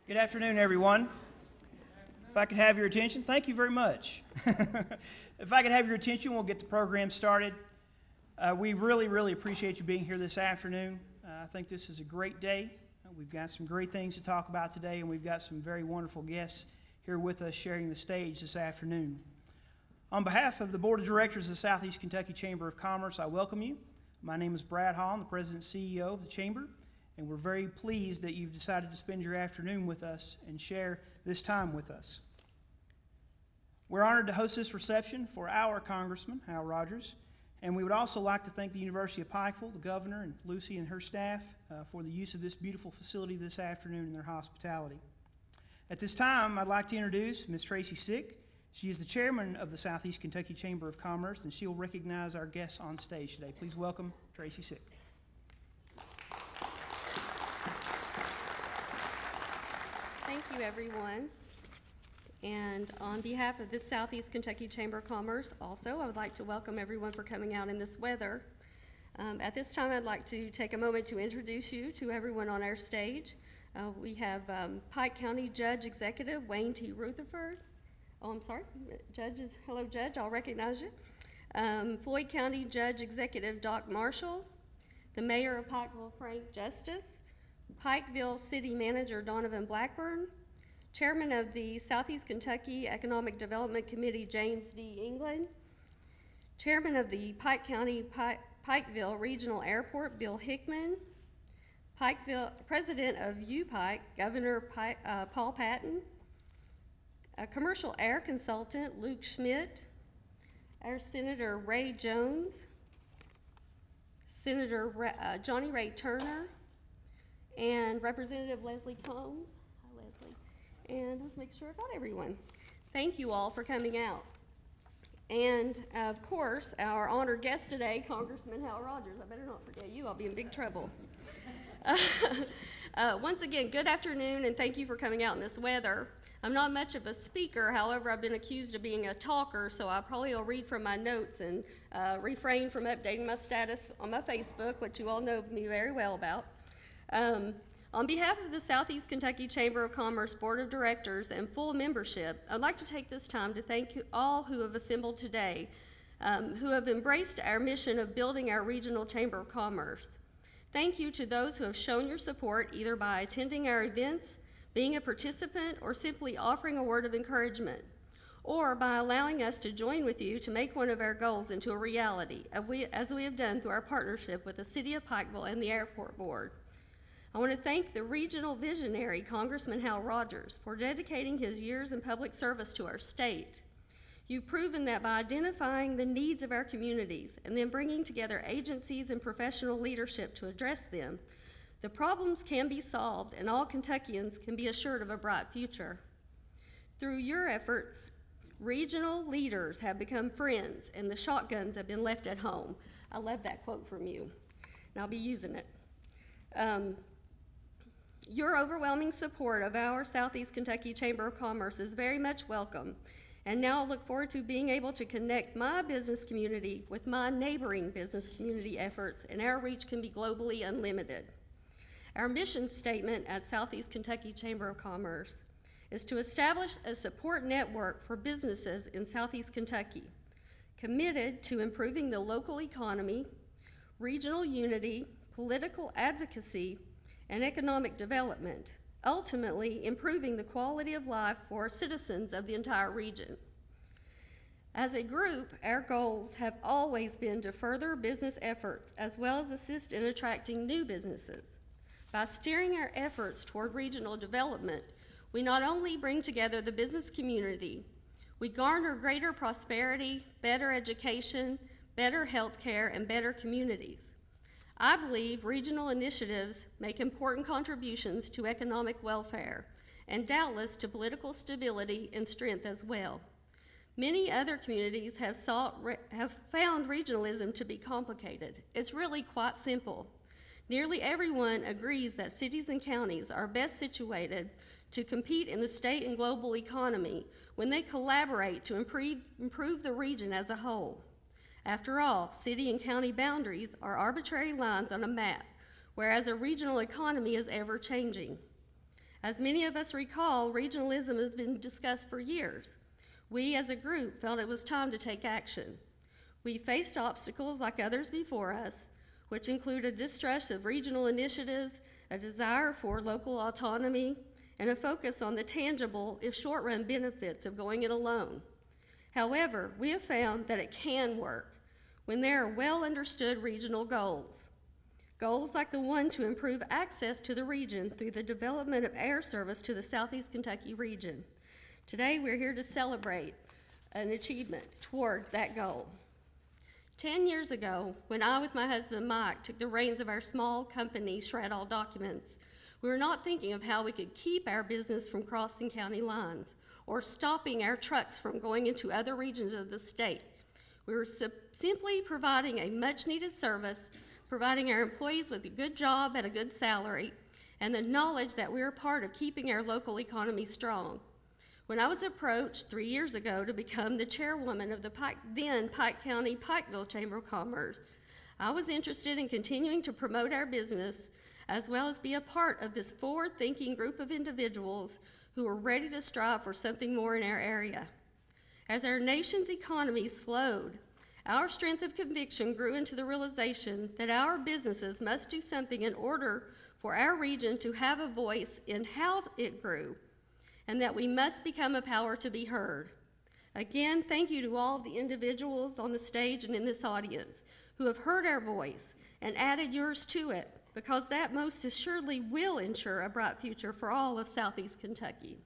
Good afternoon, everyone. If I could have your attention, thank you very much. If I could have your attention, we'll get the program started. We really appreciate you being here this afternoon. I think this is a great day. We've got some great things to talk about today, and we've got some very wonderful guests here with us sharing the stage this afternoon. On behalf of the Board of Directors of the Southeast Kentucky Chamber of Commerce, I welcome you. My name is Brad Hall. I'm the President and CEO of the Chamber, and we're very pleased that you've decided to spend your afternoon with us and share this time with us. We're honored to host this reception for our Congressman, Hal Rogers, and we would also like to thank the University of Pikeville, the governor, and Lucy and her staff for the use of this beautiful facility this afternoon and their hospitality. At this time, I'd like to introduce Ms. Tracy Sick. She is the chairman of the Southeast Kentucky Chamber of Commerce, and she'll recognize our guests on stage today. Please welcome Tracy Sick. Thank you, everyone. And on behalf of the Southeast Kentucky Chamber of Commerce, also, I would like to welcome everyone for coming out in this weather. At this time, I'd like to take a moment to introduce you to everyone on our stage. We have Pike County Judge Executive Wayne T. Rutherford. Oh, I'm sorry, hello, Judge, I'll recognize you. Floyd County Judge Executive Doc Marshall, the Mayor of Pikeville, Frank Justice, Pikeville City Manager Donovan Blackburn, Chairman of the Southeast Kentucky Economic Development Committee James D. England, Chairman of the Pike County Pikeville Regional Airport Bill Hickman, President of UPike Governor Paul Patton, a commercial air consultant Luke Schmidt, our Senator Ray Jones, Senator Johnny Ray Turner, and Representative Leslie Combs. Hi, Leslie. And let's make sure I got everyone. Thank you all for coming out. And of course, our honored guest today, Congressman Hal Rogers. I better not forget you, I'll be in big trouble. Once again, good afternoon, and thank you for coming out in this weather. I'm not much of a speaker, however, I've been accused of being a talker, so I probably will read from my notes and refrain from updating my status on my Facebook, which you all know me very well about. On behalf of the Southeast Kentucky Chamber of Commerce Board of Directors and full membership, I'd like to take this time to thank you all who have assembled today, who have embraced our mission of building our regional Chamber of Commerce. Thank you to those who have shown your support either by attending our events, being a participant, or simply offering a word of encouragement, or by allowing us to join with you to make one of our goals into a reality, as we have done through our partnership with the City of Pikeville and the Airport Board. I want to thank the regional visionary, Congressman Hal Rogers, for dedicating his years in public service to our state. You've proven that by identifying the needs of our communities and then bringing together agencies and professional leadership to address them, the problems can be solved and all Kentuckians can be assured of a bright future. Through your efforts, regional leaders have become friends and the shotguns have been left at home. I love that quote from you, and I'll be using it. Your overwhelming support of our Southeast Kentucky Chamber of Commerce is very much welcome, and now I look forward to being able to connect my business community with my neighboring business community efforts, and our reach can be globally unlimited. Our mission statement at Southeast Kentucky Chamber of Commerce is to establish a support network for businesses in Southeast Kentucky, committed to improving the local economy, regional unity, political advocacy, and economic development, ultimately improving the quality of life for citizens of the entire region. As a group, our goals have always been to further business efforts as well as assist in attracting new businesses. By steering our efforts toward regional development, we not only bring together the business community, we garner greater prosperity, better education, better health care, and better communities. I believe regional initiatives make important contributions to economic welfare and doubtless to political stability and strength as well. Many other communities have found regionalism to be complicated. It's really quite simple. Nearly everyone agrees that cities and counties are best situated to compete in the state and global economy when they collaborate to improve the region as a whole. After all, city and county boundaries are arbitrary lines on a map, whereas a regional economy is ever changing. As many of us recall, regionalism has been discussed for years. We as a group felt it was time to take action. We faced obstacles like others before us, which included distrust of regional initiatives, a desire for local autonomy, and a focus on the tangible, if short-run benefits of going it alone. However, we have found that it can work when there are well-understood regional goals. Goals like the one to improve access to the region through the development of air service to the Southeast Kentucky region. Today, we're here to celebrate an achievement toward that goal. 10 years ago, when I, with my husband Mike, took the reins of our small company, Shred All Documents, we were not thinking of how we could keep our business from crossing county lines or stopping our trucks from going into other regions of the state. We were simply providing a much-needed service, providing our employees with a good job at a good salary, and the knowledge that we were part of keeping our local economy strong. When I was approached 3 years ago to become the chairwoman of the then Pike County Pikeville Chamber of Commerce, I was interested in continuing to promote our business as well as be a part of this forward-thinking group of individuals who are ready to strive for something more in our area. As our nation's economy slowed, our strength of conviction grew into the realization that our businesses must do something in order for our region to have a voice in how it grew, and that we must become a power to be heard. Again, thank you to all the individuals on the stage and in this audience who have heard our voice and added yours to it, because that most assuredly will ensure a bright future for all of Southeast Kentucky.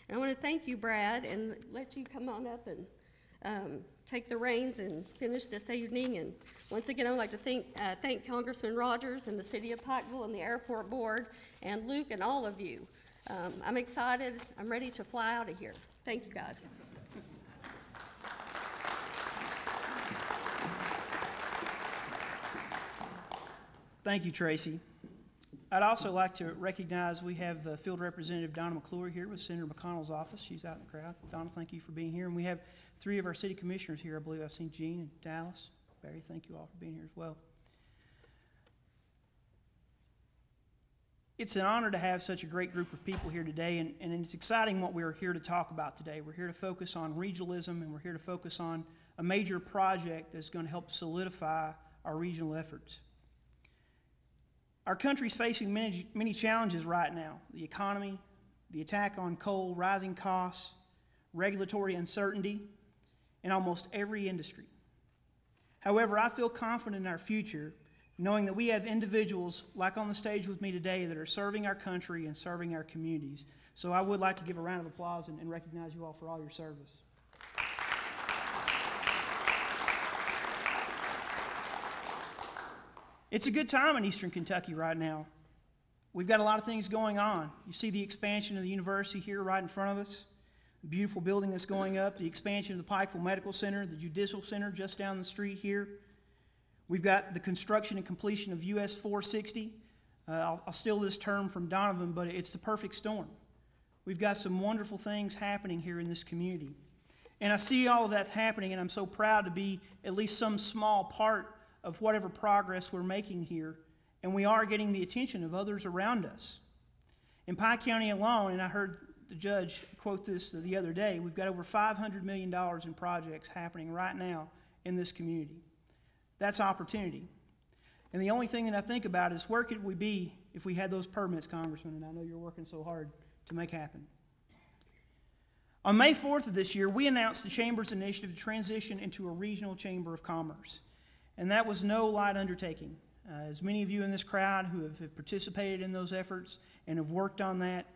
And I want to thank you, Brad, and let you come on up and take the reins and finish this evening. And once again, I would like to thank Congressman Rogers and the City of Pikeville and the Airport Board and Luke and all of you. I'm excited. I'm ready to fly out of here. Thank you, guys. Thank you, Tracy. I'd also like to recognize we have Field Representative Donna McClure here with Senator McConnell's office. She's out in the crowd. Donna, thank you for being here. And we have 3 of our city commissioners here. I believe I've seen Jean and Dallas. Barry, thank you all for being here as well. It's an honor to have such a great group of people here today, and it's exciting what we're here to talk about today. We're here to focus on regionalism, and we're here to focus on a major project that's going to help solidify our regional efforts. Our country's facing many challenges right now: the economy, the attack on coal, rising costs, regulatory uncertainty in almost every industry. However, I feel confident in our future, knowing that we have individuals like on the stage with me today that are serving our country and serving our communities. So I would like to give a round of applause and recognize you all for all your service. It's a good time in Eastern Kentucky right now. We've got a lot of things going on. You see the expansion of the university here right in front of us, the beautiful building that's going up, the expansion of the Pikeville Medical Center, the Judicial Center just down the street here. We've got the construction and completion of US 460. I'll steal this term from Donovan, but it's the perfect storm. We've got some wonderful things happening here in this community. And I see all of that happening, and I'm so proud to be at least some small part of whatever progress we're making here. And we are getting the attention of others around us. In Pike County alone, and I heard the judge quote this the other day, we've got over $500 million in projects happening right now in this community. That's opportunity. And the only thing that I think about is where could we be if we had those permits, Congressman, and I know you're working so hard to make happen. On May 4th of this year, we announced the Chamber's initiative to transition into a regional chamber of commerce. And that was no light undertaking. As many of you in this crowd who have participated in those efforts and have worked on that,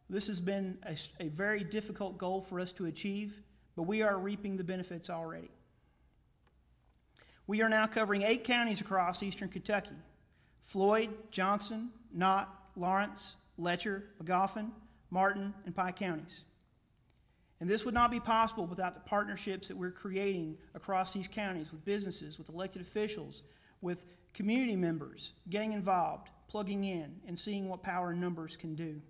this has been a very difficult goal for us to achieve, but we are reaping the benefits already. We are now covering 8 counties across Eastern Kentucky: Floyd, Johnson, Knott, Lawrence, Letcher, Magoffin, Martin, and Pike counties. And this would not be possible without the partnerships that we're creating across these counties with businesses, with elected officials, with community members getting involved, plugging in, and seeing what power and numbers can do.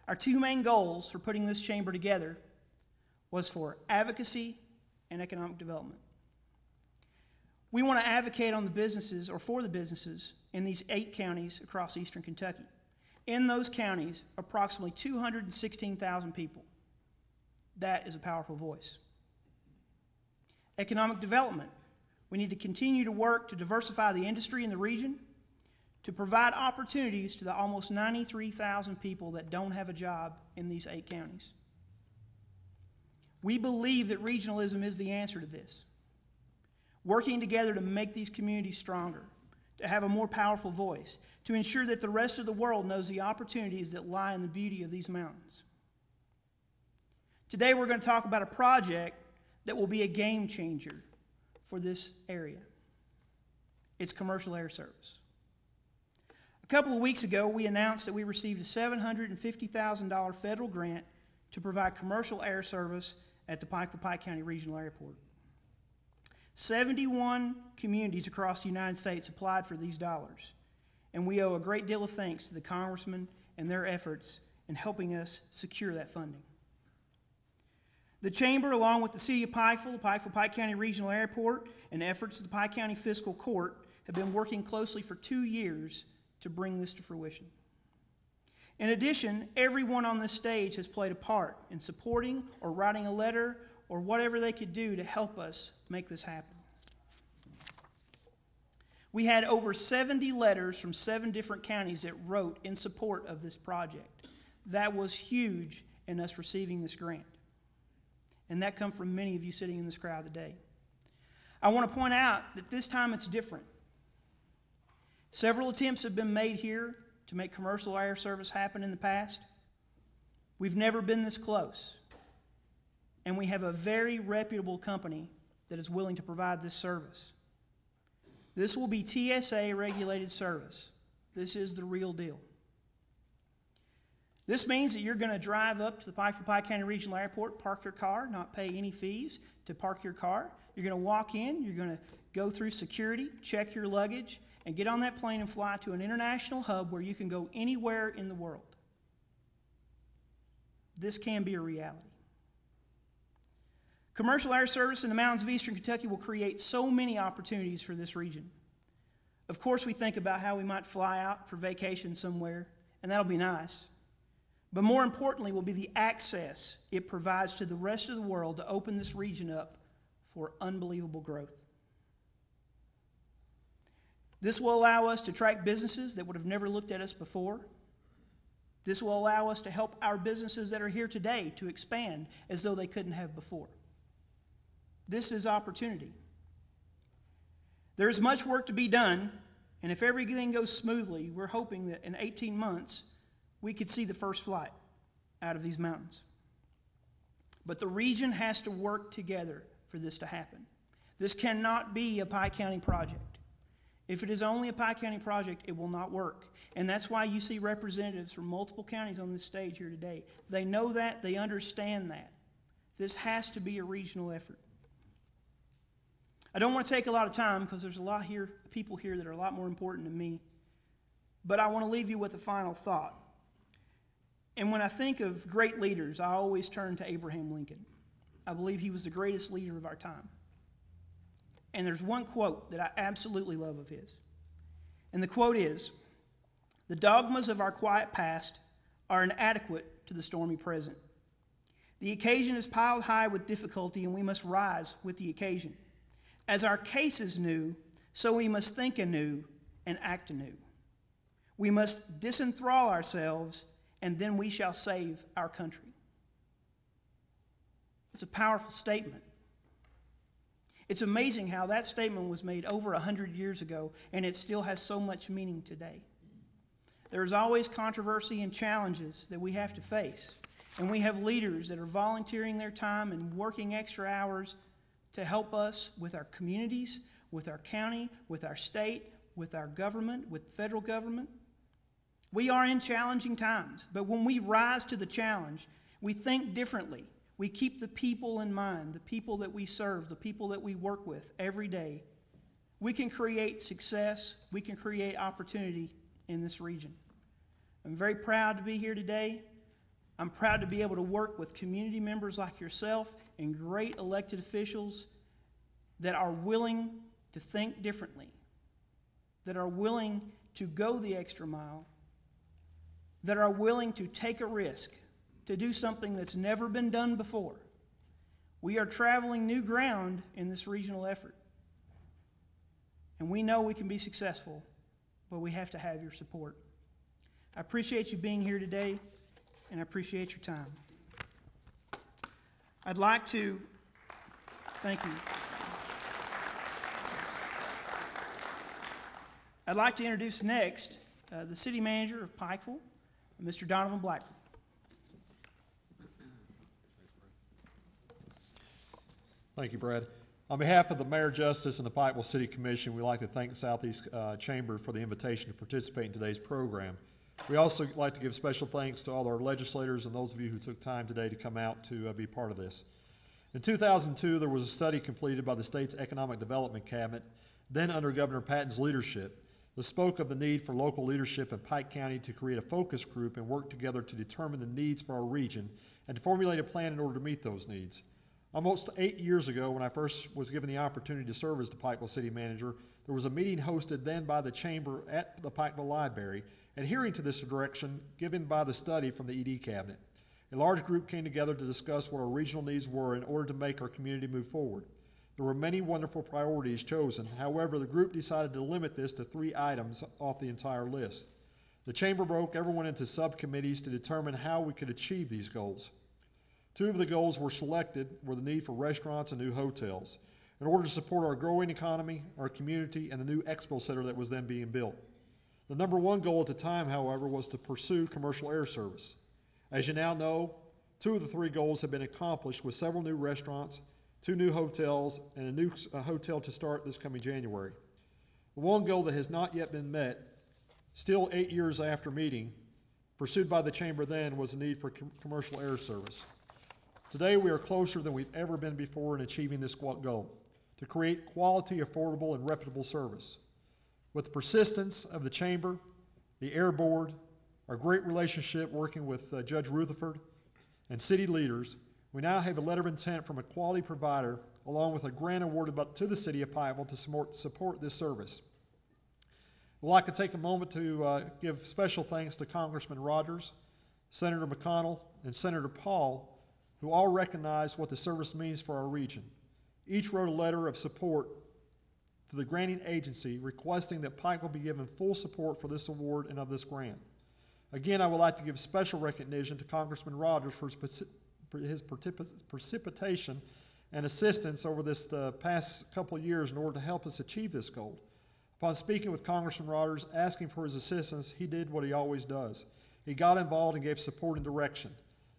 Our 2 main goals for putting this chamber together was for advocacy and economic development. We want to advocate on the businesses, or for the businesses, in these 8 counties across Eastern Kentucky. In those counties, approximately 216,000 people. That is a powerful voice. Economic development. We need to continue to work to diversify the industry in the region, to provide opportunities to the almost 93,000 people that don't have a job in these 8 counties. We believe that regionalism is the answer to this. Working together to make these communities stronger, to have a more powerful voice, to ensure that the rest of the world knows the opportunities that lie in the beauty of these mountains. Today we're going to talk about a project that will be a game changer for this area. It's commercial air service. A couple of weeks ago, we announced that we received a $750,000 federal grant to provide commercial air service at the Pike County Regional Airport. 71 communities across the United States applied for these dollars, and we owe a great deal of thanks to the congressmen and their efforts in helping us secure that funding. The Chamber, along with the City of Pikeville, the Pike County Regional Airport, and efforts of the Pike County Fiscal Court have been working closely for 2 years to bring this to fruition. In addition, everyone on this stage has played a part in supporting or writing a letter or whatever they could do to help us make this happen. We had over 70 letters from 7 different counties that wrote in support of this project. That was huge in us receiving this grant. And that comes from many of you sitting in this crowd today. I want to point out that this time it's different. Several attempts have been made here to make commercial air service happen in the past. We've never been this close. And we have a very reputable company that is willing to provide this service. This will be TSA regulated service. This is the real deal. This means that you're going to drive up to the Pike County Regional Airport, park your car, not pay any fees to park your car. You're going to walk in, you're going to go through security, check your luggage, and get on that plane and fly to an international hub where you can go anywhere in the world. This can be a reality. Commercial air service in the mountains of eastern Kentucky will create so many opportunities for this region. Of course, we think about how we might fly out for vacation somewhere, and that'll be nice. But more importantly will be the access it provides to the rest of the world to open this region up for unbelievable growth. This will allow us to attract businesses that would have never looked at us before. This will allow us to help our businesses that are here today to expand as though they couldn't have before. This is opportunity. There is much work to be done, and if everything goes smoothly, we're hoping that in 18 months, we could see the first flight out of these mountains. But the region has to work together for this to happen. This cannot be a Pike County project. If it is only a Pike County project, it will not work. And that's why you see representatives from multiple counties on this stage here today. They know that, they understand that. This has to be a regional effort. I don't want to take a lot of time because there's a lot here, people here that are a lot more important than me. But I want to leave you with a final thought. And when I think of great leaders, I always turn to Abraham Lincoln. I believe he was the greatest leader of our time. And there's one quote that I absolutely love of his. And the quote is, "The dogmas of our quiet past are inadequate to the stormy present. The occasion is piled high with difficulty, and we must rise with the occasion. As our case is new, so we must think anew and act anew. We must disenthrall ourselves, and then we shall save our country." It's a powerful statement. It's amazing how that statement was made over 100 years ago, and it still has so much meaning today. There's always controversy and challenges that we have to face, and we have leaders that are volunteering their time and working extra hours to help us with our communities, with our county, with our state, with our government, with federal government. We are in challenging times, but when we rise to the challenge, we think differently. We keep the people in mind, the people that we serve, the people that we work with every day. We can create success. We can create opportunity in this region. I'm very proud to be here today. I'm proud to be able to work with community members like yourself and great elected officials that are willing to think differently, that are willing to go the extra mile that are willing to take a risk, to do something that's never been done before. We are traveling new ground in this regional effort. And we know we can be successful, but we have to have your support. I appreciate you being here today, and I appreciate your time. I'd like to, thank you. I'd like to introduce next the city manager of Pikeville, Mr. Donovan Blackburn. Thank you, Brad. On behalf of the Mayor Justice and the Pikeville City Commission, we'd like to thank the Southeast Chamber for the invitation to participate in today's program. We also like to give special thanks to all our legislators and those of you who took time today to come out to be part of this. In 2002, there was a study completed by the state's Economic Development Cabinet, then under Governor Patton's leadership, that spoke of the need for local leadership in Pike County to create a focus group and work together to determine the needs for our region and to formulate a plan in order to meet those needs. Almost 8 years ago, when I first was given the opportunity to serve as the Pikeville City Manager, there was a meeting hosted then by the Chamber at the Pikeville Library, adhering to this direction given by the study from the ED Cabinet. A large group came together to discuss what our regional needs were in order to make our community move forward. There were many wonderful priorities chosen. However, the group decided to limit this to 3 items off the entire list. The Chamber broke everyone into subcommittees to determine how we could achieve these goals. 2 of the goals were selected were the need for restaurants and new hotels in order to support our growing economy, our community, and the new expo center that was then being built. The number 1 goal at the time, however, was to pursue commercial air service. As you now know, 2 of the 3 goals have been accomplished with several new restaurants, 2 new hotels, and a new hotel to start this coming January. The 1 goal that has not yet been met, still 8 years after meeting, pursued by the Chamber then, was the need for commercial air service. Today, we are closer than we've ever been before in achieving this goal, to create quality, affordable, and reputable service. With the persistence of the Chamber, the Air Board, our great relationship working with Judge Rutherford, and city leaders, we now have a letter of intent from a quality provider, along with a grant awarded to the City of Pikeville to support this service. I'd like to take a moment to give special thanks to Congressman Rogers, Senator McConnell, and Senator Paul, who all recognize what the service means for our region. Each wrote a letter of support to the granting agency requesting that Pikeville be given full support for this award and of this grant. Again, I would like to give special recognition to Congressman Rogers for his precipitation and assistance over this past couple of years in order to help us achieve this goal. Upon speaking with Congressman Rogers, asking for his assistance, he did what he always does. He got involved and gave support and direction.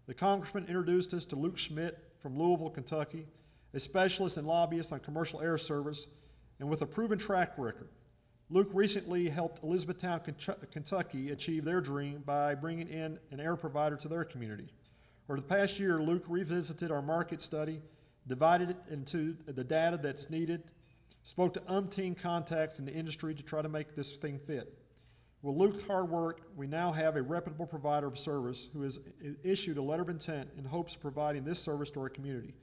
The Congressman introduced us to Luke Schmidt from Louisville, Kentucky, a specialist and lobbyist on commercial air service, and with a proven track record. Luke recently helped Elizabethtown, Kentucky achieve their dream by bringing in an air provider to their community. Over the past year, Luke revisited our market study, divided it into the data that's needed, spoke to umpteen contacts in the industry to try to make this thing fit. With Luke's hard work, we now have a reputable provider of service who has issued a letter of intent in hopes of providing this service to our community.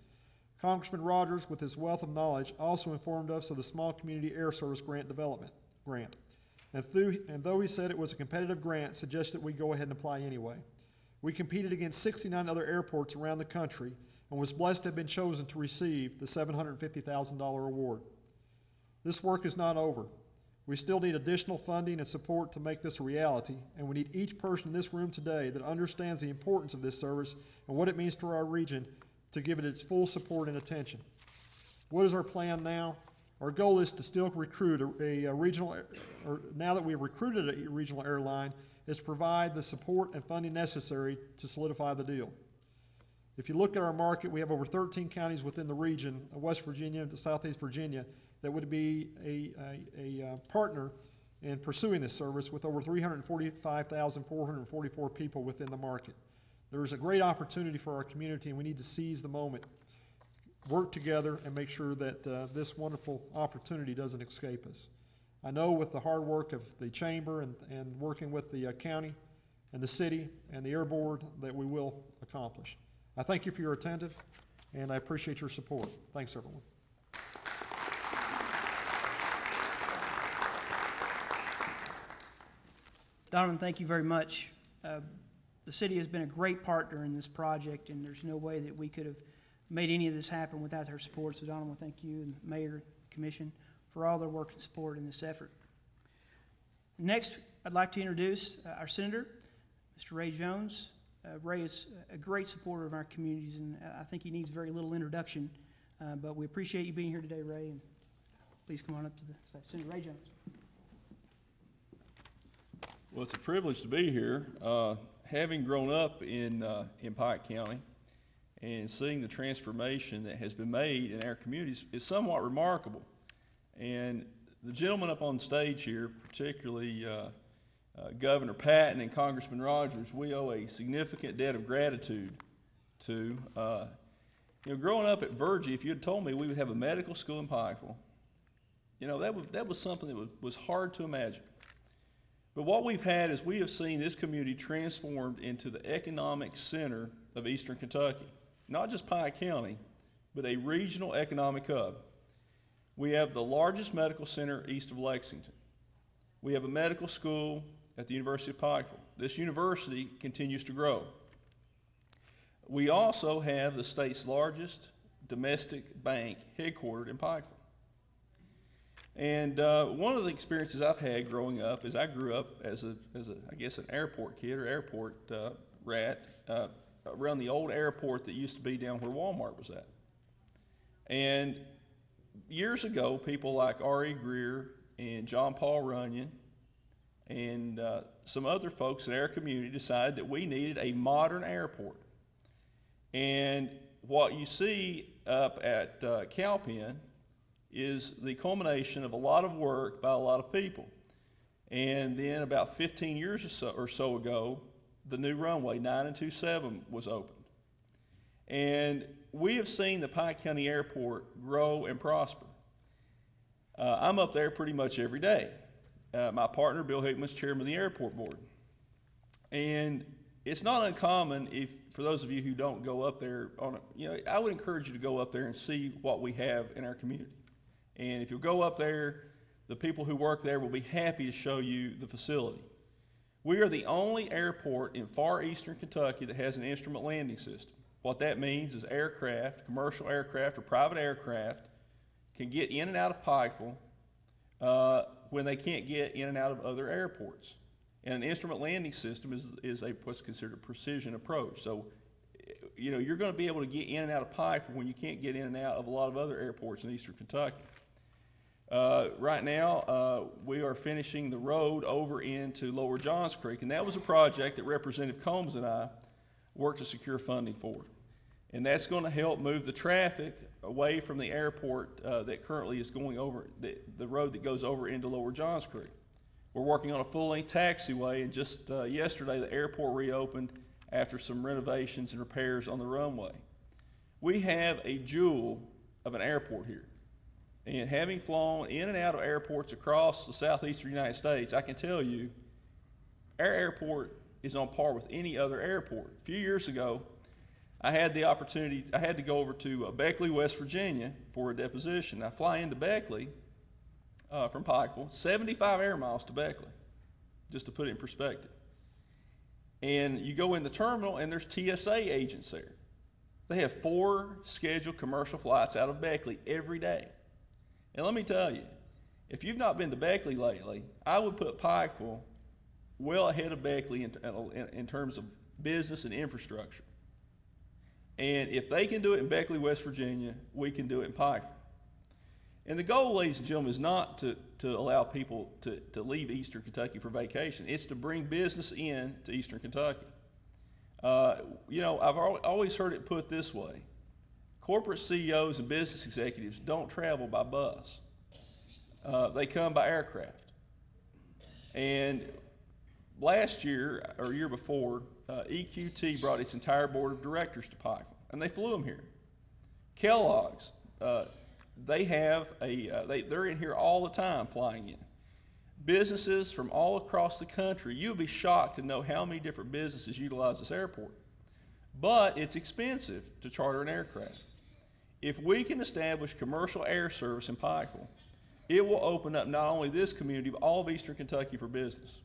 Congressman Rogers, with his wealth of knowledge, also informed us of the Small Community Air Service Grant. And though he said it was a competitive grant, suggested we go ahead and apply anyway. We competed against 69 other airports around the country and was blessed to have been chosen to receive the $750,000 award. This work is not over. We still need additional funding and support to make this a reality, and we need each person in this room today that understands the importance of this service and what it means to our region to give it its full support and attention. What is our plan now? Our goal is to still recruit a regional, or now that we've recruited a regional airline, is to provide the support and funding necessary to solidify the deal. If you look at our market, we have over 13 counties within the region of West Virginia to Southeast Virginia that would be a partner in pursuing this service, with over 345,444 people within the market. There is a great opportunity for our community, and we need to seize the moment, work together, and make sure that this wonderful opportunity doesn't escape us. I know with the hard work of the Chamber and working with the county and the city and the Air Board that we will accomplish. I thank you for your attention, and I appreciate your support. Thanks, everyone. Donovan, thank you very much. The city has been a great partner in this project, and there's no way that we could have made any of this happen without their support. So, Don, I want to thank you and the Mayor, Commission for all their work and support in this effort. Next, I'd like to introduce our Senator, Mr. Ray Jones. Ray is a great supporter of our communities, and I think he needs very little introduction, but we appreciate you being here today, Ray, and please come on up to the stage. Senator Ray Jones. Well, it's a privilege to be here. Having grown up in Pike County and seeing the transformation that has been made in our communities is somewhat remarkable. And the gentlemen up on stage here, particularly Governor Patton and Congressman Rogers, we owe a significant debt of gratitude to. Growing up at Virgie, if you had told me we would have a medical school in Pikeville, that was something that was hard to imagine. But what we've had is we have seen this community transformed into the economic center of Eastern Kentucky. Not just Pike County, but a regional economic hub. We have the largest medical center east of Lexington. We have a medical school at the University of Pikeville. This university continues to grow. We also have the state's largest domestic bank headquartered in Pikeville. And one of the experiences I've had growing up is I grew up as I guess an airport kid or airport rat around the old airport that used to be down where Walmart was at. And years ago, people like R.E. Greer and John Paul Runyon and some other folks in our community decided that we needed a modern airport. And what you see up at Cowpen is the culmination of a lot of work by a lot of people. And then about 15 years or so ago, the new runway 9227 was opened. And we have seen the Pike County Airport grow and prosper. I'm up there pretty much every day. My partner, Bill Hickman's chairman of the airport board. And it's not uncommon for those of you who don't go up there I would encourage you to go up there and see what we have in our community. And if you go up there, the people who work there will be happy to show you the facility. We are the only airport in far eastern Kentucky that has an instrument landing system. What that means is aircraft, commercial aircraft or private aircraft, can get in and out of Pikeville when they can't get in and out of other airports. And an instrument landing system is what's considered a precision approach. So, you're going to be able to get in and out of Pikeville when you can't get in and out of a lot of other airports in eastern Kentucky. Right now, we are finishing the road over into Lower Johns Creek, and that was a project that Representative Combs and I worked to secure funding for. And that's going to help move the traffic away from the airport that currently is going over, the road that goes over into Lower Johns Creek. We're working on a full-length taxiway, and just yesterday the airport reopened after some renovations and repairs on the runway. We have a jewel of an airport here. And having flown in and out of airports across the southeastern United States, I can tell you, our airport is on par with any other airport. A few years ago, I had the opportunity, I had to go over to Beckley, West Virginia for a deposition. I fly into Beckley from Pikeville, 75 air miles to Beckley, just to put it in perspective. And you go in the terminal and there's TSA agents there. They have 4 scheduled commercial flights out of Beckley every day. And let me tell you, if you've not been to Beckley lately, I would put Pikeville well ahead of Beckley in terms of business and infrastructure. And if they can do it in Beckley, West Virginia, we can do it in Pikeville. And the goal, ladies and gentlemen, is not to allow people to leave Eastern Kentucky for vacation. It's to bring business in to Eastern Kentucky. I've always heard it put this way. Corporate CEOs and business executives don't travel by bus. They come by aircraft. And last year, or year before, EQT brought its entire board of directors to Pikeville, and they flew them here. Kellogg's, they have they're in here all the time flying in. Businesses from all across the country, you'll be shocked to know how many different businesses utilize this airport. But it's expensive to charter an aircraft. If we can establish commercial air service in Pikeville, it will open up not only this community, but all of Eastern Kentucky for business.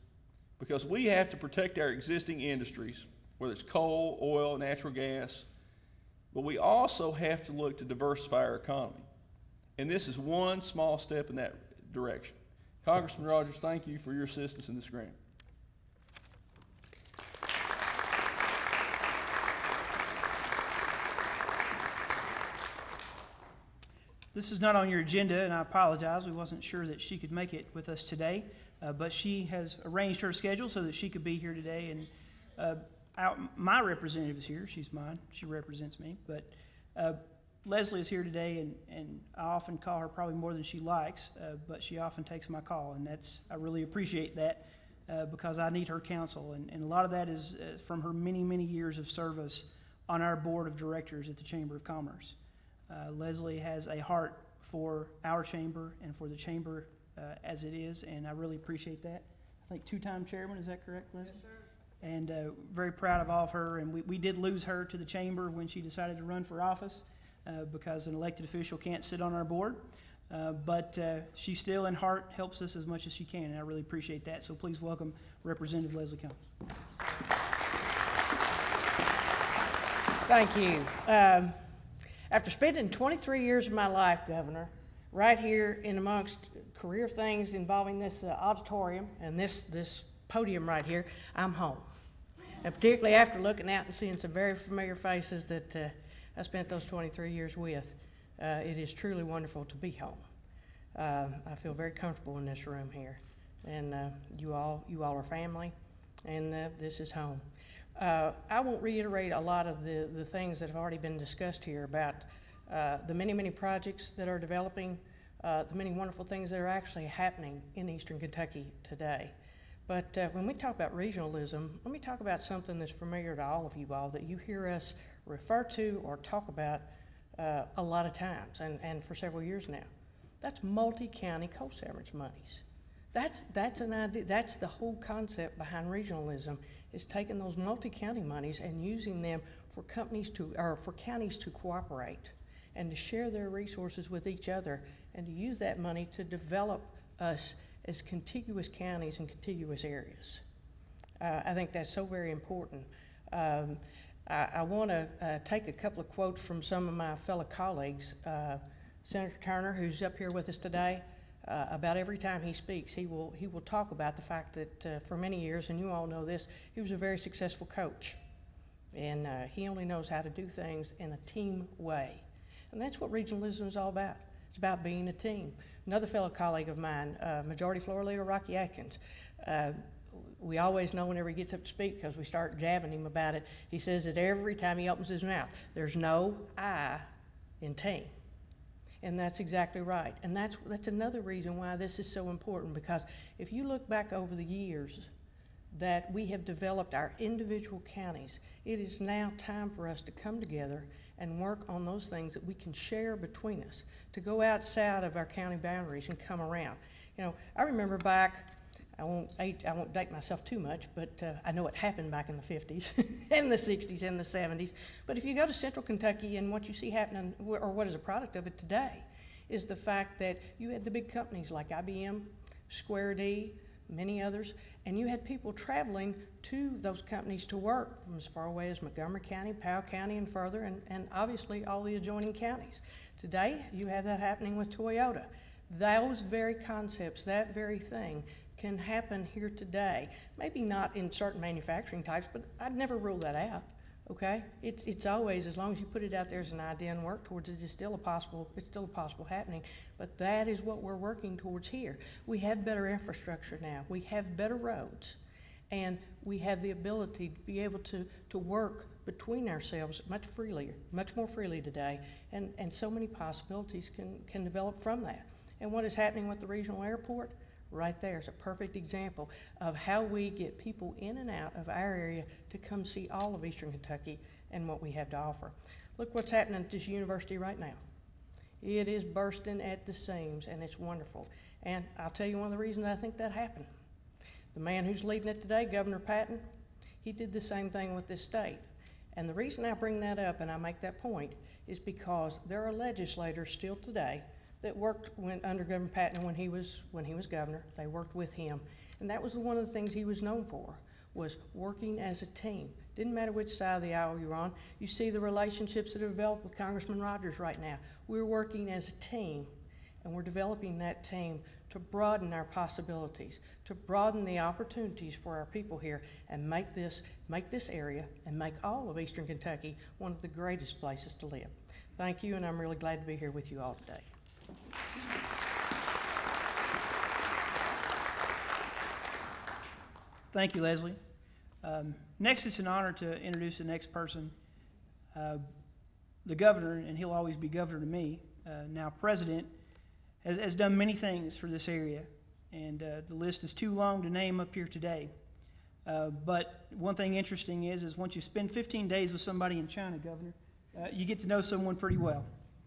Because we have to protect our existing industries. whether it's coal, oil, natural gas. But we also have to look to diversify our economy. And this is one small step in that direction. Congressman Rogers, thank you for your assistance in this grant. This is not on your agenda, and I apologize. We wasn't sure that she could make it with us today, but she has arranged her schedule so that she could be here today. And my representative is here. She's mine. She represents me. But Leslie is here today, and I often call her probably more than she likes, but she often takes my call, and I really appreciate that because I need her counsel. And a lot of that is from her many, many years of service on our board of directors at the Chamber of Commerce. Leslie has a heart for our chamber and for the chamber as it is, and I really appreciate that. I think two-time chairman, is that correct, Leslie? Yes, sir. And very proud of all of her, and we did lose her to the chamber when she decided to run for office because an elected official can't sit on our board, but she still in heart helps us as much as she can, and I really appreciate that. So please welcome Representative Leslie Combs. Thank you. After spending 23 years of my life, Governor, right here in amongst career things involving this auditorium and this podium right here, I'm home. And particularly after looking out and seeing some very familiar faces that I spent those 23 years with, it is truly wonderful to be home. I feel very comfortable in this room here, and you all are family, and this is home. I won't reiterate a lot of the things that have already been discussed here about the many, many projects that are developing, the many wonderful things that are actually happening in Eastern Kentucky today. But when we talk about regionalism, let me talk about something that's familiar to all of you all that you hear us refer to or talk about a lot of times and for several years now. That's multi-county co-severance monies. That's an idea. That's the whole concept behind regionalism, is taking those multi-county monies and using them for counties to cooperate and to share their resources with each other and to use that money to develop us as contiguous counties and contiguous areas. I think that's so very important. I want to take a couple of quotes from some of my fellow colleagues. Senator Turner, who's up here with us today, about every time he speaks, he will talk about the fact that for many years, and you all know this, he was a very successful coach. And he only knows how to do things in a team way. And that's what regionalism is all about. It's about being a team. Another fellow colleague of mine, Majority Floor Leader Rocky Atkins, we always know whenever he gets up to speak, because we start jabbing him about it, he says that every time he opens his mouth, there's no I in team. And that's exactly right. And that's another reason why this is so important, because if you look back over the years that we have developed our individual counties, it is now time for us to come together and work on those things that we can share between us, to go outside of our county boundaries and come around. You know, I remember back, I won't date myself too much, but I know it happened back in the 50s and the 60s and the 70s. But if you go to Central Kentucky, and what you see happening, or what is a product of it today, is the fact that you had the big companies like IBM, Square D, many others, and you had people traveling to those companies to work from as far away as Montgomery County, Powell County, and further, and obviously all the adjoining counties. Today, you have that happening with Toyota. Those very concepts, that very thing, can happen here today. Maybe not in certain manufacturing types, but I'd never rule that out, okay? It's always, as long as you put it out there as an idea and work towards it, it's still a possible happening. But that is what we're working towards here. We have better infrastructure now. We have better roads. And we have the ability to be able to work between ourselves much more freely today. And so many possibilities can develop from that. And what is happening with the regional airport? Right there is a perfect example of how we get people in and out of our area to come see all of Eastern Kentucky and what we have to offer. Look what's happening at this university right now. It is bursting at the seams, and it's wonderful. And I'll tell you one of the reasons I think that happened. The man who's leading it today, Governor Patton, he did the same thing with this state. And the reason I bring that up and I make that point is because there are legislators still today that worked under Governor Patton when he was governor. They worked with him. And that was one of the things he was known for, was working as a team, Didn't matter which side of the aisle you're on. You see the relationships that have developed with Congressman Rogers right now. We're working as a team, and we're developing that team to broaden our possibilities, to broaden the opportunities for our people here, and make this area and make all of Eastern Kentucky one of the greatest places to live. Thank you, and I'm really glad to be here with you all today. Thank you, Leslie. Next, it's an honor to introduce the next person, the governor, and he'll always be governor to me, now president, has done many things for this area, and the list is too long to name up here today. But one thing interesting is once you spend 15 days with somebody in China, Governor, you get to know someone pretty well.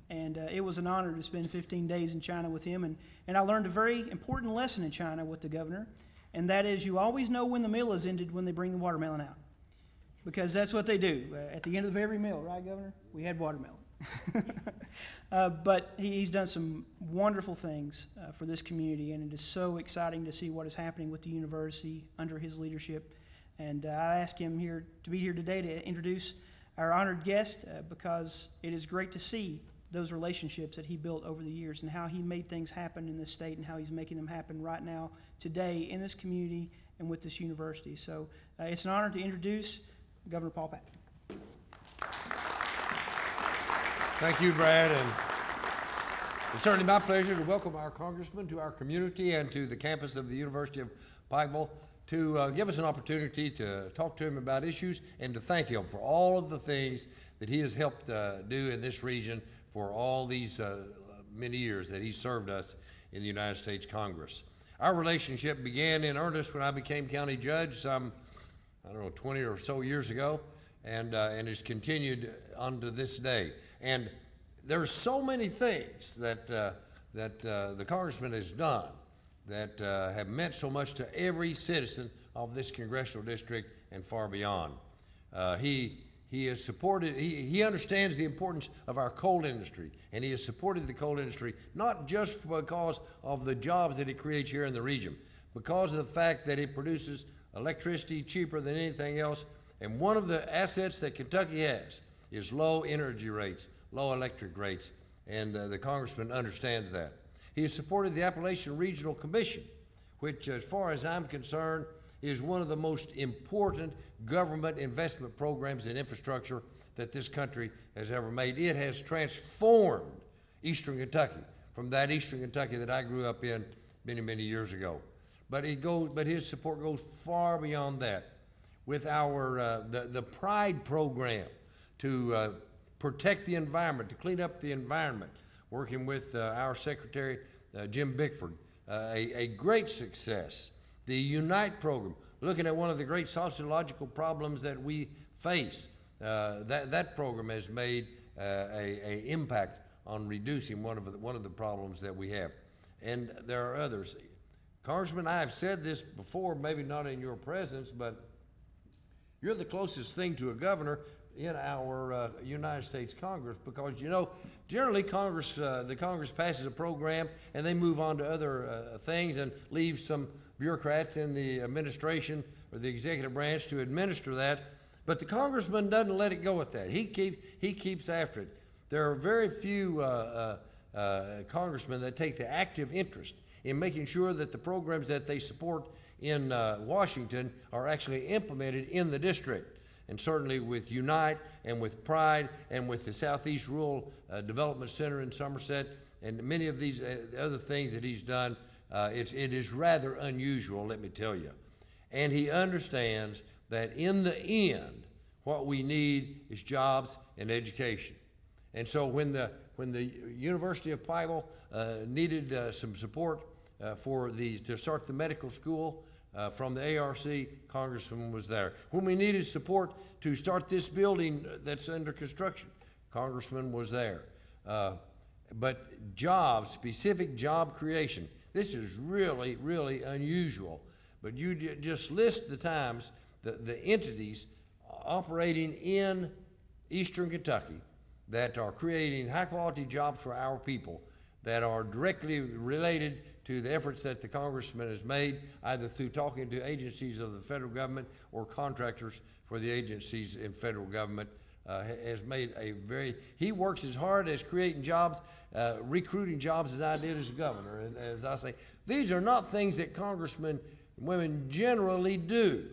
And it was an honor to spend 15 days in China with him, and I learned a very important lesson in China with the governor, and that is you always know when the meal is ended when they bring the watermelon out. Because that's what they do. At the end of every meal, right, Governor? We had watermelon. But he's done some wonderful things for this community, and it is so exciting to see what is happening with the university under his leadership. And I ask him to be here today to introduce our honored guest because it is great to see those relationships that he built over the years and how he made things happen in this state and how he's making them happen right now, today, in this community and with this university. So it's an honor to introduce Governor Paul Patton. Thank you, Brad, and it's certainly my pleasure to welcome our congressman to our community and to the campus of the University of Pikeville to give us an opportunity to talk to him about issues and to thank him for all of the things that he has helped do in this region for all these many years that he served us in the United States Congress. Our relationship began in earnest when I became county judge some, 20 or so years ago, and has continued unto this day. And there's so many things that the congressman has done that have meant so much to every citizen of this congressional district and far beyond. He has supported, he understands the importance of our coal industry, and he has supported the coal industry not just because of the jobs that it creates here in the region, because of the fact that it produces electricity cheaper than anything else. And one of the assets that Kentucky has is low energy rates, low electric rates, and the congressman understands that. He has supported the Appalachian Regional Commission, which, as far as I'm concerned, is one of the most important government investment programs in infrastructure that this country has ever made. It has transformed Eastern Kentucky from that Eastern Kentucky that I grew up in many, many years ago. But his support goes far beyond that. With our the Pride program to protect the environment, to clean up the environment, working with our Secretary Jim Bickford, a great success. The Unite program, looking at one of the great sociological problems that we face, that program has made a impact on reducing one of the problems that we have. And there are others. Congressman, I have said this before, maybe not in your presence, but you're the closest thing to a governor in our United States Congress, because generally the Congress passes a program and they move on to other things and leave some bureaucrats in the administration or the executive branch to administer that. But the congressman doesn't let it go at that. He keeps after it. There are very few congressmen that take the active interest in making sure that the programs that they support in Washington are actually implemented in the district. And certainly with Unite and with Pride and with the Southeast Rural Development Center in Somerset and many of these other things that he's done, it is rather unusual, let me tell you. And he understands that in the end, what we need is jobs and education. And so when the University of Pikeville needed some support to start the medical school from the ARC, Congressman was there. When we needed support to start this building that's under construction, Congressman was there. But jobs, specific job creation, this is really, really unusual. But you just list the times, the entities operating in Eastern Kentucky that are creating high-quality jobs for our people. that are directly related to the efforts that the congressman has made, either through talking to agencies of the federal government or contractors for the agencies in federal government. Has made he works as hard as creating jobs, recruiting jobs as I did as governor. And as I say, these are not things that congressmen and women generally do.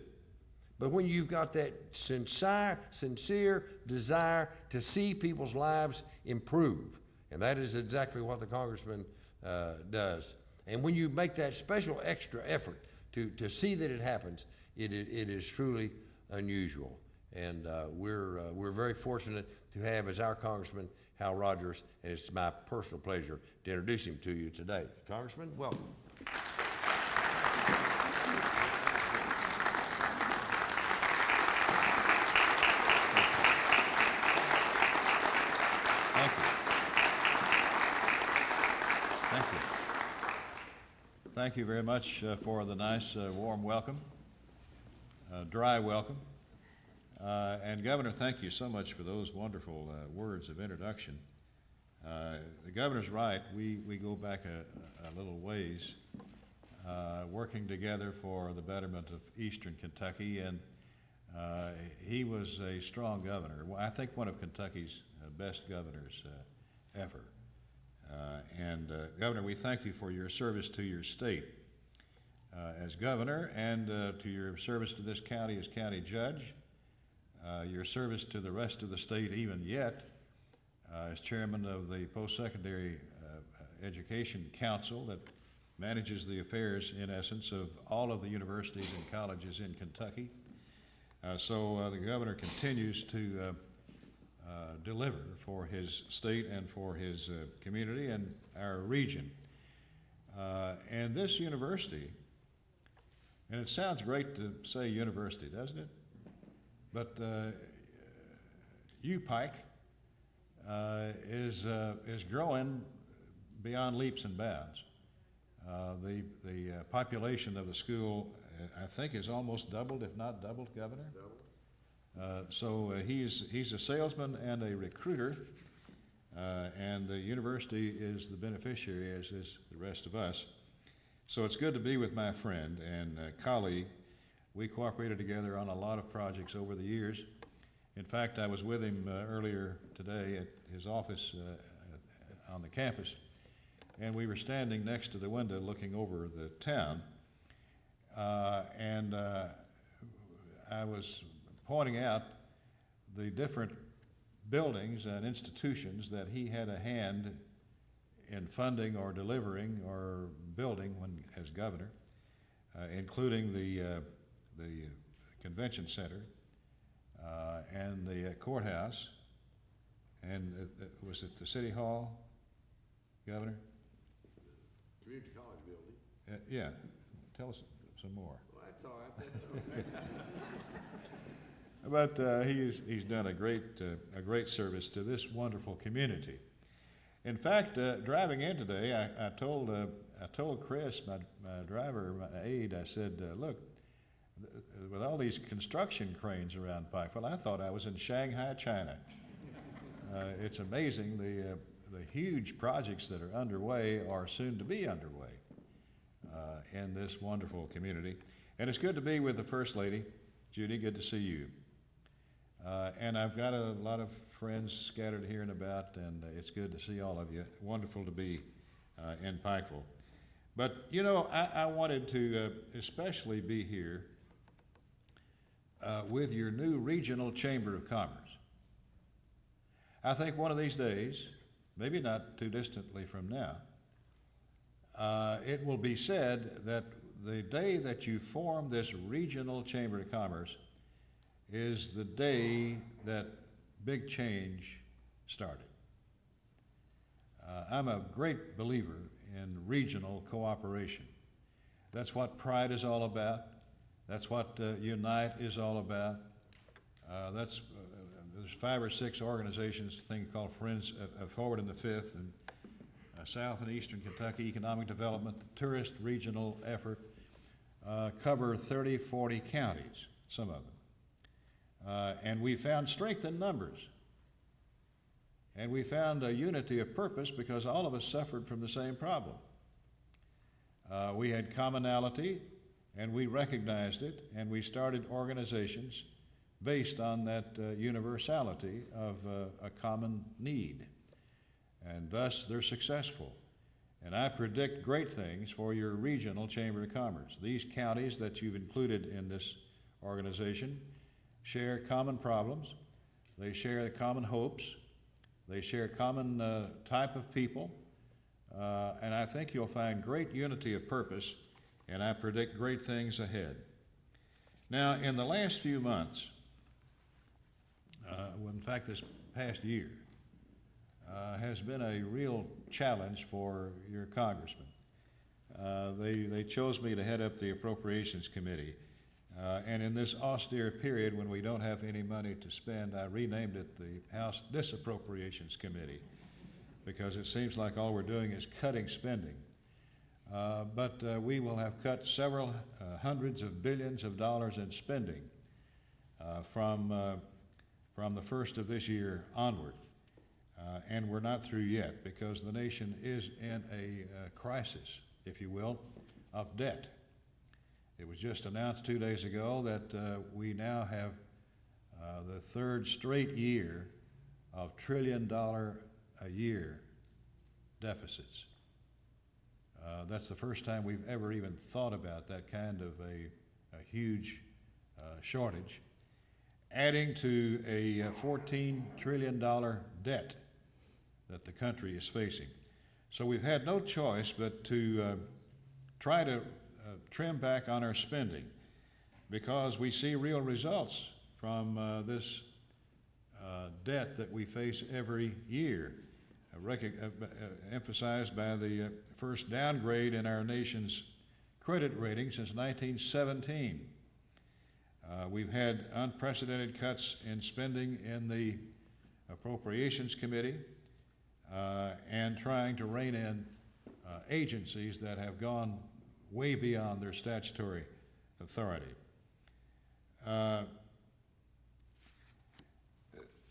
But when you've got that sincere desire to see people's lives improve, and that is exactly what the congressman does. And when you make that special extra effort to see that it happens, it is truly unusual. And we're very fortunate to have as our Congressman Hal Rogers, and it's my personal pleasure to introduce him to you today. Congressman, welcome. Thank you very much for the nice, warm welcome, dry welcome. And Governor, thank you so much for those wonderful words of introduction. The Governor's right. We go back a little ways, working together for the betterment of Eastern Kentucky, and he was a strong governor. I think one of Kentucky's best governors ever. Governor, we thank you for your service to your state as governor, and to your service to this county as county judge, your service to the rest of the state even yet as chairman of the post-secondary education council that manages the affairs, in essence, of all of the universities and colleges in Kentucky. So the governor continues to deliver for his state and for his community and our region. And this university, and it sounds great to say university, doesn't it? But UPike is growing beyond leaps and bounds. The population of the school, I think, is almost doubled, if not doubled, Governor. So he's a salesman and a recruiter, and the university is the beneficiary, as is the rest of us. So it's good to be with my friend and colleague. We cooperated together on a lot of projects over the years. In fact, I was with him earlier today at his office on the campus, and we were standing next to the window looking over the town, and I was pointing out the different buildings and institutions that he had a hand in funding or delivering or building when as governor, including the convention center and the courthouse, and was it the city hall, Governor? Community college building. Yeah, tell us some more. Well, that's all right. That's all right. But he's done a great service to this wonderful community. In fact, driving in today, I told Chris, my driver, my aide, I said, look, with all these construction cranes around Pikeville, I thought I was in Shanghai, China. It's amazing the huge projects that are underway or soon to be underway in this wonderful community. And it's good to be with the First Lady. Judy, good to see you. And I've got a lot of friends scattered here and about, and it's good to see all of you. Wonderful to be in Pikeville. But, you know, I wanted to especially be here with your new Regional Chamber of Commerce. I think one of these days, maybe not too distantly from now, it will be said that the day that you form this Regional Chamber of Commerce is the day that big change started. I'm a great believer in regional cooperation. That's what Pride is all about. That's what Unite is all about. There's 5 or 6 organizations, a thing called Friends Forward in the Fifth, and South and Eastern Kentucky Economic Development, the tourist regional effort, cover 30, 40 counties, some of them. And we found strength in numbers. And we found a unity of purpose because all of us suffered from the same problem. We had commonality, and we recognized it, and we started organizations based on that universality of a common need. And thus, they're successful. And I predict great things for your regional Chamber of Commerce. These counties that you've included in this organization share common problems. They share common hopes. They share common type of people. And I think you'll find great unity of purpose, and I predict great things ahead. Now, in the last few months, in fact, this past year, has been a real challenge for your congressman. They chose me to head up the Appropriations Committee. And in this austere period when we don't have any money to spend, I renamed it the House Disappropriations Committee because it seems like all we're doing is cutting spending. But we will have cut several hundreds of billions of dollars in spending from the first of this year onward. And we're not through yet because the nation is in a crisis, if you will, of debt. It was just announced 2 days ago that we now have the third straight year of $1 trillion a year deficits. That's the first time we've ever even thought about that kind of a huge shortage, adding to a $14 trillion debt that the country is facing. So we've had no choice but to try to trim back on our spending because we see real results from this debt that we face every year, emphasized by the first downgrade in our nation's credit rating since 1917. We've had unprecedented cuts in spending in the Appropriations Committee and trying to rein in agencies that have gone way beyond their statutory authority.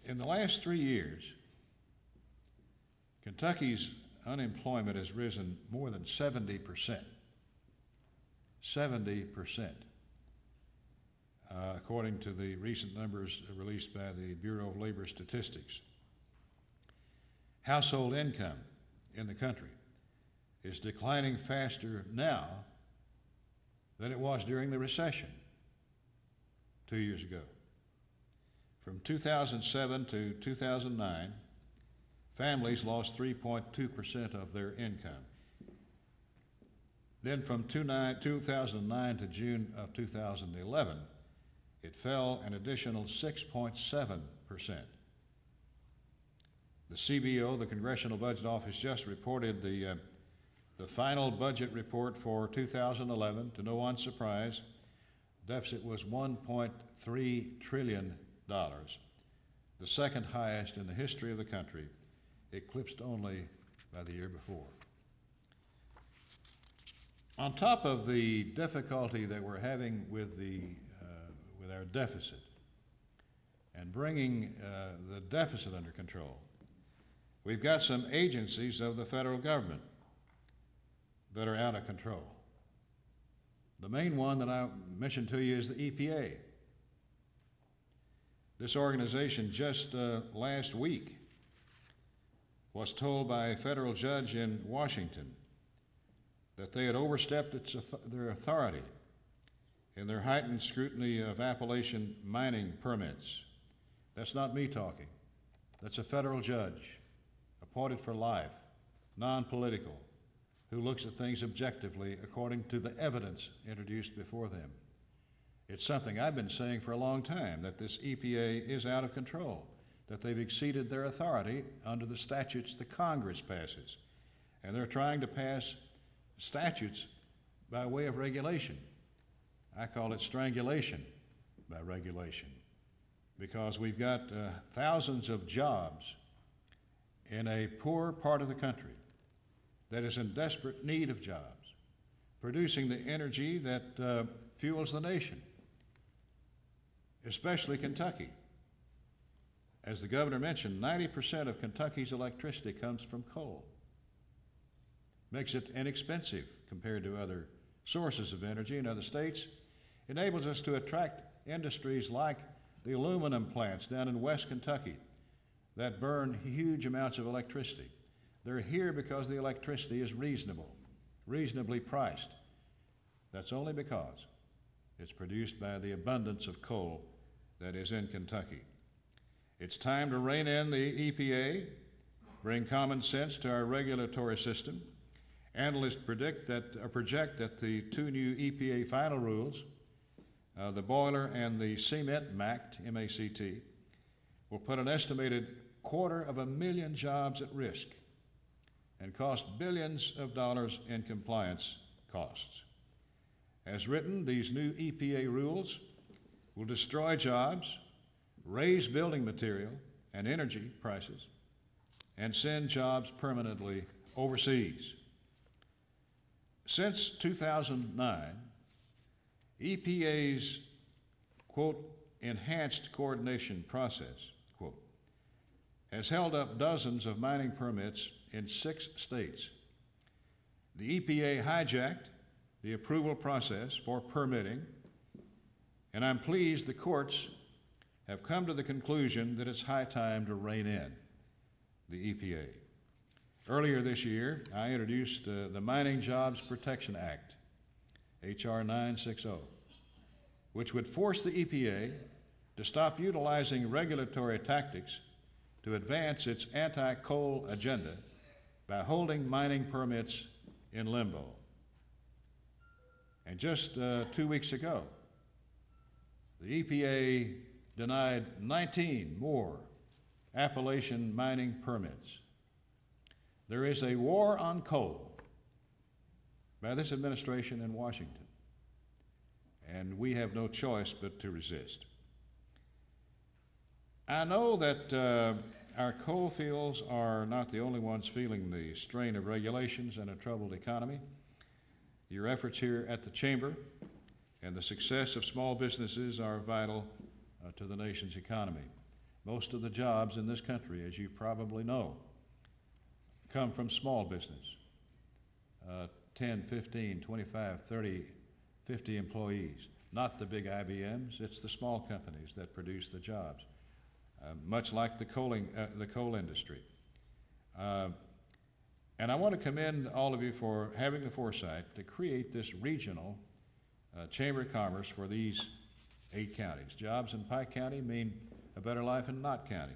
In the last 3 years, Kentucky's unemployment has risen more than 70%. 70%, according to the recent numbers released by the Bureau of Labor Statistics. Household income in the country is declining faster now than it was during the recession 2 years ago. From 2007 to 2009, families lost 3.2% of their income. Then from 2009 to June of 2011, it fell an additional 6.7%. The CBO, the Congressional Budget Office, just reported the final budget report for 2011. To no one's surprise, deficit was $1.3 trillion, the second highest in the history of the country, eclipsed only by the year before. On top of the difficulty that we're having with our deficit and bringing the deficit under control, we've got some agencies of the federal government that are out of control. The main one that I mentioned to you is the EPA. This organization just last week was told by a federal judge in Washington that they had overstepped their authority in their heightened scrutiny of Appalachian mining permits. That's not me talking. That's a federal judge appointed for life, non-political, who looks at things objectively according to the evidence introduced before them. It's something I've been saying for a long time, that this EPA is out of control, that they've exceeded their authority under the statutes the Congress passes. And they're trying to pass statutes by way of regulation. I call it strangulation by regulation, because we've got thousands of jobs in a poor part of the country that is in desperate need of jobs, producing the energy that fuels the nation, especially Kentucky. As the governor mentioned, 90% of Kentucky's electricity comes from coal. Makes it inexpensive compared to other sources of energy in other states. Enables us to attract industries like the aluminum plants down in West Kentucky that burn huge amounts of electricity. They're here because the electricity is reasonably priced. That's only because it's produced by the abundance of coal that is in Kentucky. It's time to rein in the EPA, bring common sense to our regulatory system. Analysts project that the two new EPA final rules, the boiler and the cement MACT, M-A-C-T, will put an estimated 250,000 jobs at risk and cost billions of dollars in compliance costs. As written, these new EPA rules will destroy jobs, raise building material and energy prices, and send jobs permanently overseas. Since 2009, EPA's, quote, enhanced coordination process, quote, has held up dozens of mining permits in 6 states. The EPA hijacked the approval process for permitting, and I'm pleased the courts have come to the conclusion that it's high time to rein in the EPA. Earlier this year, I introduced the Mining Jobs Protection Act, H.R. 960, which would force the EPA to stop utilizing regulatory tactics to advance its anti-coal agenda by holding mining permits in limbo. And just 2 weeks ago, the EPA denied 19 more Appalachian mining permits. There is a war on coal by this administration in Washington, and we have no choice but to resist. I know that our coal fields are not the only ones feeling the strain of regulations and a troubled economy. Your efforts here at the Chamber and the success of small businesses are vital to the nation's economy. Most of the jobs in this country, as you probably know, come from small business, 10, 15, 25, 30, 50 employees. Not the big IBMs, it's the small companies that produce the jobs, much like the coal industry. And I want to commend all of you for having the foresight to create this regional Chamber of Commerce for these 8 counties. Jobs in Pike County mean a better life in Knott County.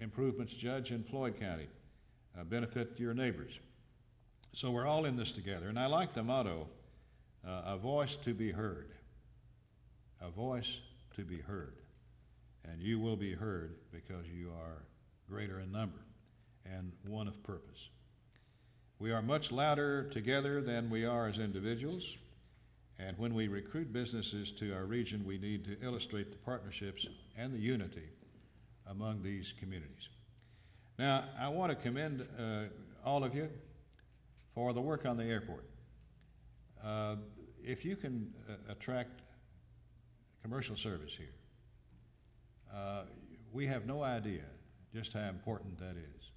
Improvements, Judge, in Floyd County benefit your neighbors. So we're all in this together. And I like the motto, a voice to be heard. A voice to be heard. And you will be heard because you are greater in number and one of purpose. We are much louder together than we are as individuals. And when we recruit businesses to our region, we need to illustrate the partnerships and the unity among these communities. Now, I want to commend all of you for the work on the airport. If you can attract commercial service here, we have no idea just how important that is,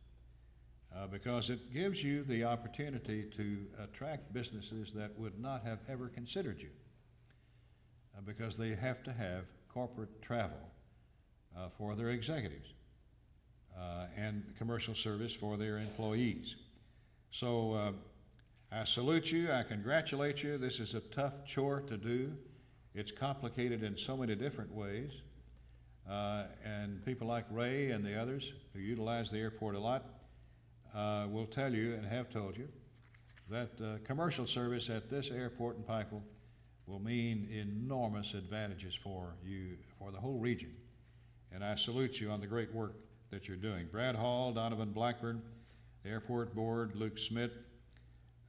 because it gives you the opportunity to attract businesses that would not have ever considered you, because they have to have corporate travel for their executives and commercial service for their employees. So I salute you, I congratulate you. This is a tough chore to do. It's complicated in so many different ways. And people like Ray and the others who utilize the airport a lot will tell you and have told you that commercial service at this airport in Pikeville will mean enormous advantages for you, for the whole region. And I salute you on the great work that you're doing. Brad Hall, Donovan Blackburn, the airport board, Luke Smith,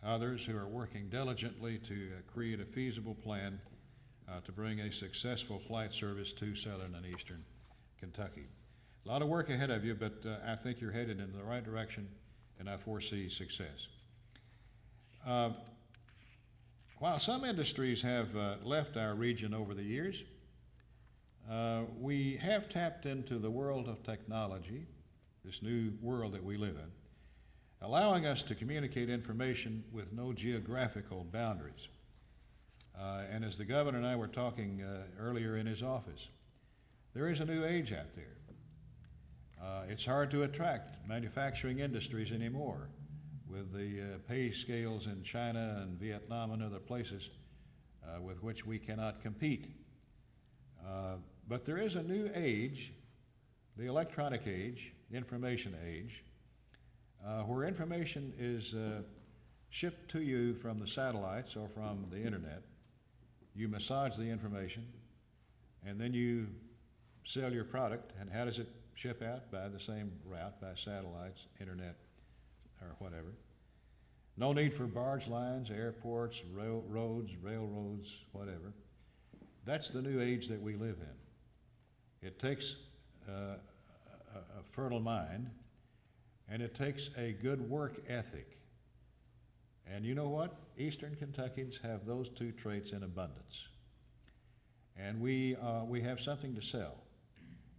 others who are working diligently to create a feasible plan to bring a successful flight service to southern and eastern Kentucky. A lot of work ahead of you, but I think you're headed in the right direction, and I foresee success. While some industries have left our region over the years, We have tapped into the world of technology, this new world that we live in, allowing us to communicate information with no geographical boundaries. And as the governor and I were talking earlier in his office, there is a new age out there. It's hard to attract manufacturing industries anymore with the pay scales in China and Vietnam and other places with which we cannot compete. But there is a new age, the electronic age, the information age, where information is shipped to you from the satellites or from the internet. You massage the information, and then you sell your product. And how does it ship out? By the same route, by satellites, internet, or whatever. No need for barge lines, airports, roads, railroads, whatever. That's the new age that we live in. It takes a fertile mind, and it takes a good work ethic. And you know what? Eastern Kentuckians have those two traits in abundance. And we have something to sell,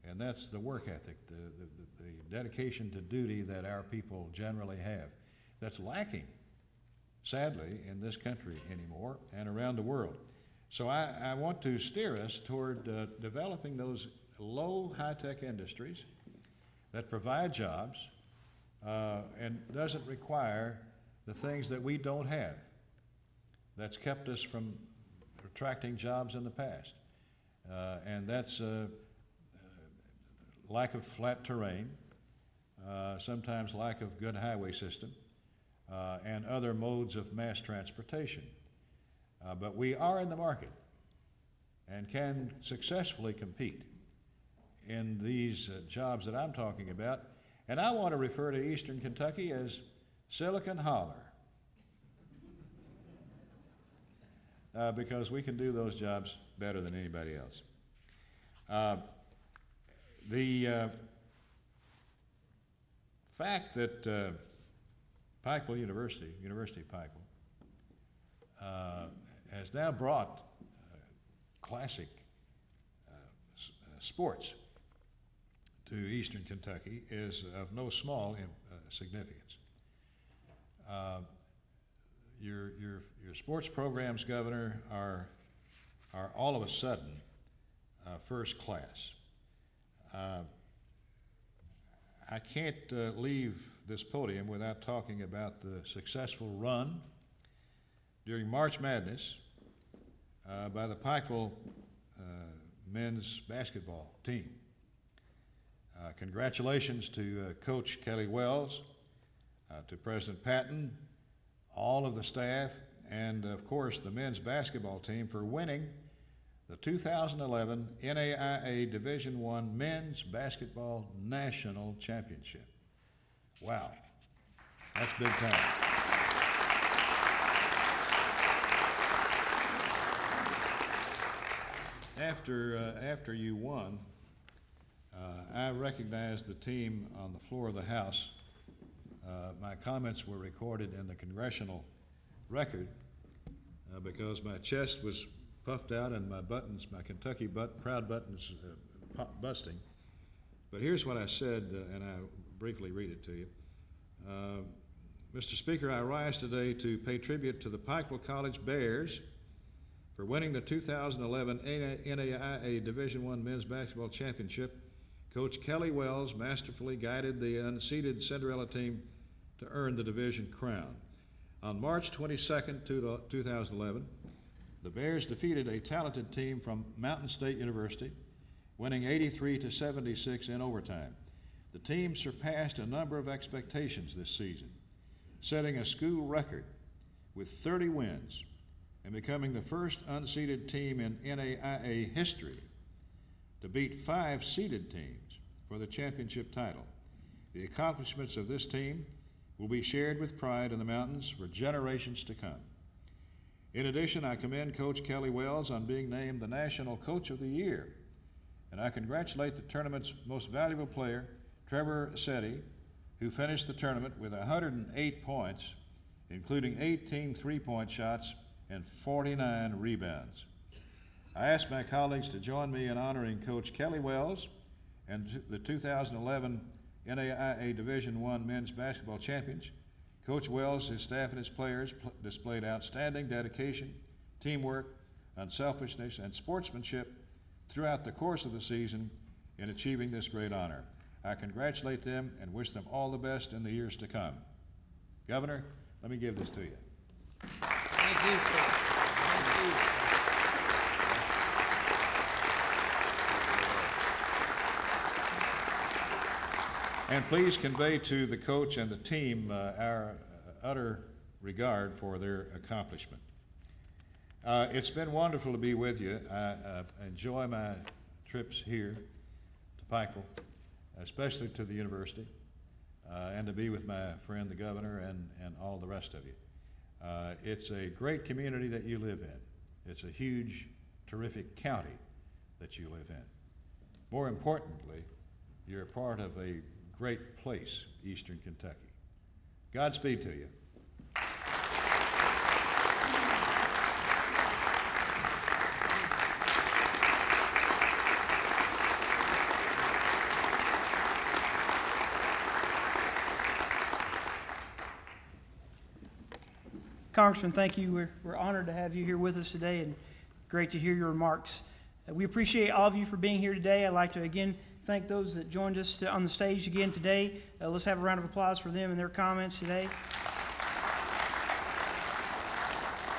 and that's the work ethic, the dedication to duty that our people generally have. That's lacking, sadly, in this country anymore and around the world. So I want to steer us toward developing those low high-tech industries that provide jobs and doesn't require the things that we don't have. That's kept us from attracting jobs in the past. And that's lack of flat terrain, sometimes lack of good highway system, and other modes of mass transportation. But we are in the market and can successfully compete in these jobs that I'm talking about. And I want to refer to Eastern Kentucky as Silicon Holler, because we can do those jobs better than anybody else. The fact that Pikeville University of Pikeville, has now brought classic sports to Eastern Kentucky is of no small significance. Your sports programs, Governor, are all of a sudden first class. I can't leave this podium without talking about the successful run during March Madness by the Pikeville men's basketball team. Congratulations to Coach Kelly Wells, to President Patton, all of the staff, and of course the men's basketball team for winning the 2011 NAIA Division I Men's Basketball National Championship. Wow, that's big time. After you won, I recognized the team on the floor of the House. My comments were recorded in the Congressional record because my chest was puffed out and my buttons, my Kentucky proud buttons, busting. But here's what I said, and I'll briefly read it to you. Mr. Speaker, I rise today to pay tribute to the Pikeville College Bears for winning the 2011 NAIA Division I Men's Basketball Championship. Coach Kelly Wells masterfully guided the unseeded Cinderella team to earn the division crown. On March 22nd, 2011, the Bears defeated a talented team from Mountain State University, winning 83-76 in overtime. The team surpassed a number of expectations this season, setting a school record with 30 wins and becoming the first unseeded team in NAIA history to beat 5 seeded teams for the championship title. The accomplishments of this team will be shared with pride in the mountains for generations to come. In addition, I commend Coach Kelly Wells on being named the National Coach of the Year, and I congratulate the tournament's most valuable player, Trevor Setti, who finished the tournament with 108 points, including 18 three-point shots and 49 rebounds. I ask my colleagues to join me in honoring Coach Kelly Wells and the 2011 NAIA Division I Men's Basketball Champions. Coach Wells, his staff, and his players displayed outstanding dedication, teamwork, unselfishness, and sportsmanship throughout the course of the season in achieving this great honor. I congratulate them and wish them all the best in the years to come. Governor, let me give this to you. Thank you, sir. Thank you. And please convey to the coach and the team our utter regard for their accomplishment. It's been wonderful to be with you. I enjoy my trips here to Pikeville, especially to the university, and to be with my friend the governor and all the rest of you. It's a great community that you live in. It's a huge, terrific county that you live in. More importantly, you're a part of a great place, Eastern Kentucky. Godspeed to you. Congressman, thank you. We're honored to have you here with us today, and great to hear your remarks. We appreciate all of you for being here today. I'd like to again thank those that joined us on the stage again today. Let's have a round of applause for them and their comments today.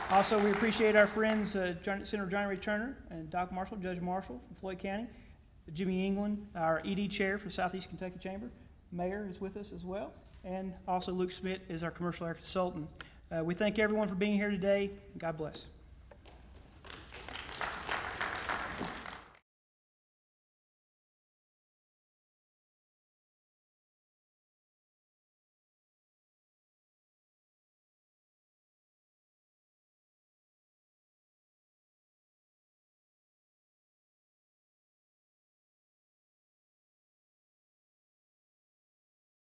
Also, we appreciate our friends, Senator John Ray Turner and Doc Marshall, Judge Marshall from Floyd County, Jimmy England, our ED chair for Southeast Kentucky Chamber. Mayor is with us as well, and also Luke Schmidt is our commercial air consultant. We thank everyone for being here today. God bless.